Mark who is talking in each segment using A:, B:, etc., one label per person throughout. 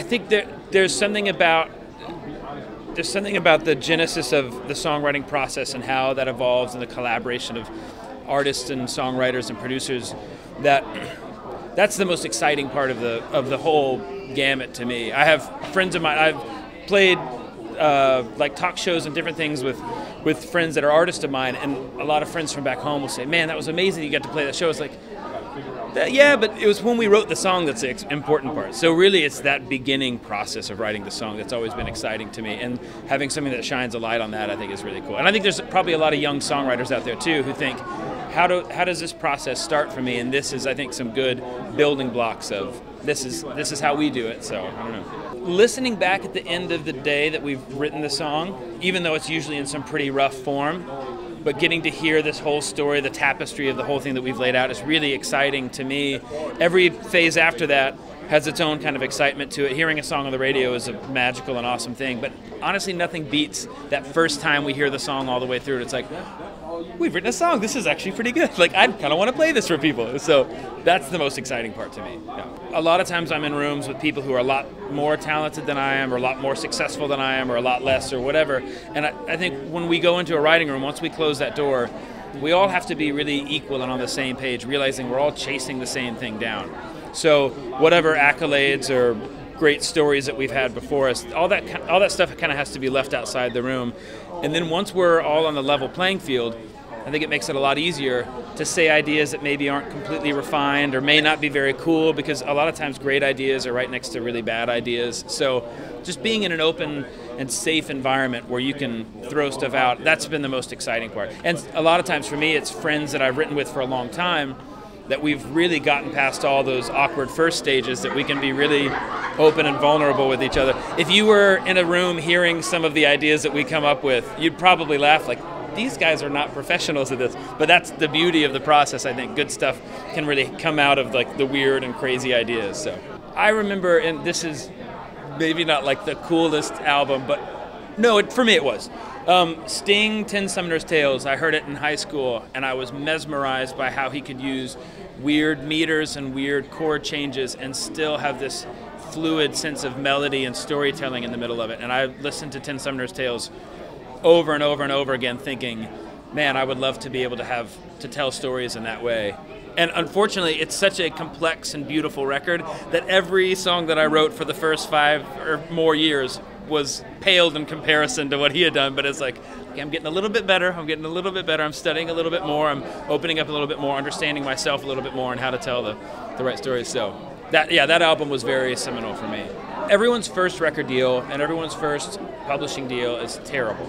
A: think there's something about the genesis of the songwriting process and how that evolves and the collaboration of artists and songwriters and producers that's the most exciting part of the whole gamut to me. I have friends of mine. I've played like talk shows and different things with friends that are artists of mine, and a lot of friends from back home will say, "Man, that was amazing you got to play that show." It's like, yeah, but it was when we wrote the song that's the important part. So really, it's that beginning process of writing the song that's always been exciting to me, and having something that shines a light on that, I think, is really cool. And I think there's probably a lot of young songwriters out there too who think, how does this process start for me? And this is, I think, some good building blocks of this is how we do it. So I don't know. Listening back at the end of the day that we've written the song, even though it's usually in some pretty rough form, but getting to hear this whole story, the tapestry of the whole thing that we've laid out is really exciting to me. Every phase after that has its own kind of excitement to it. Hearing a song on the radio is a magical and awesome thing, but honestly nothing beats that first time we hear the song all the way through. It's like, we've written a song, this is actually pretty good. Like, I kind of want to play this for people. So that's the most exciting part to me. Yeah. A lot of times I'm in rooms with people who are a lot more talented than I am, or a lot more successful than I am, or a lot less, or whatever. And I think when we go into a writing room, once we close that door, we all have to be really equal and on the same page, realizing we're all chasing the same thing down. So whatever accolades or great stories that we've had before us, all that stuff kind of has to be left outside the room. And then once we're all on the level playing field, I think it makes it a lot easier to say ideas that maybe aren't completely refined or may not be very cool, because a lot of times great ideas are right next to really bad ideas. So just being in an open and safe environment where you can throw stuff out, that's been the most exciting part. And a lot of times for me, it's friends that I've written with for a long time that we've really gotten past all those awkward first stages, that we can be really open and vulnerable with each other. If you were in a room hearing some of the ideas that we come up with, you'd probably laugh like, these guys are not professionals at this. But that's the beauty of the process. I think good stuff can really come out of like the weird and crazy ideas. So I remember, and this is maybe not like the coolest album, but no, for me it was. Sting, 10 Summoner's Tales, I heard it in high school, and I was mesmerized by how he could use weird meters and weird chord changes and still have this fluid sense of melody and storytelling in the middle of it. And I listened to 10 Summoner's Tales over and over and over again thinking, man, I would love to be able to tell stories in that way. And unfortunately, it's such a complex and beautiful record that every song that I wrote for the first 5 or more years was paled in comparison to what he had done. But it's like, okay, I'm getting a little bit better. I'm studying a little bit more. I'm opening up a little bit more, understanding myself a little bit more and how to tell the right stories. So that album was very seminal for me. Everyone's first record deal and everyone's first publishing deal is terrible.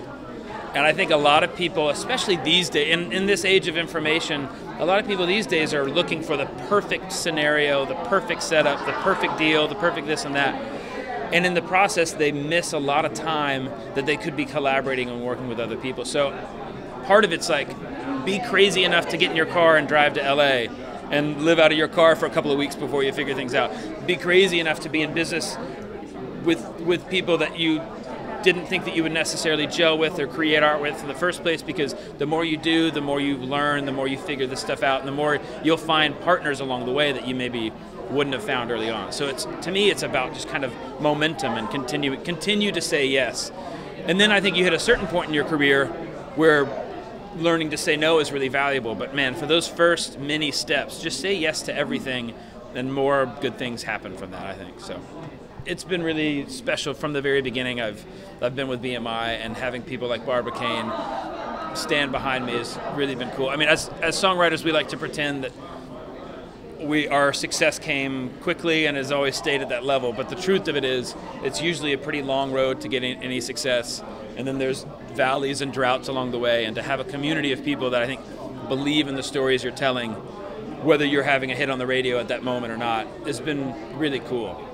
A: And I think a lot of people, especially these days, in this age of information, a lot of people these days are looking for the perfect scenario, the perfect setup, the perfect deal, the perfect this and that. And in the process, they miss a lot of time that they could be collaborating and working with other people. So part of it's like, be crazy enough to get in your car and drive to LA and live out of your car for a couple of weeks before you figure things out. Be crazy enough to be in business with people that you didn't think that you would necessarily gel with or create art with in the first place, because the more you do, the more you learn, the more you figure this stuff out, and the more you'll find partners along the way that you maybe wouldn't have found early on. So to me, it's about just kind of momentum and continue to say yes. And then I think you hit a certain point in your career where learning to say no is really valuable. But man, for those first many steps, just say yes to everything, and more good things happen from that, I think. So it's been really special from the very beginning. I've been with BMI, and having people like Barbara Kane stand behind me has really been cool. I mean, as songwriters, we like to pretend that our success came quickly and has always stayed at that level. But the truth of it is, it's usually a pretty long road to getting any success. And then there's valleys and droughts along the way. And to have a community of people that I think believe in the stories you're telling, whether you're having a hit on the radio at that moment or not, has been really cool.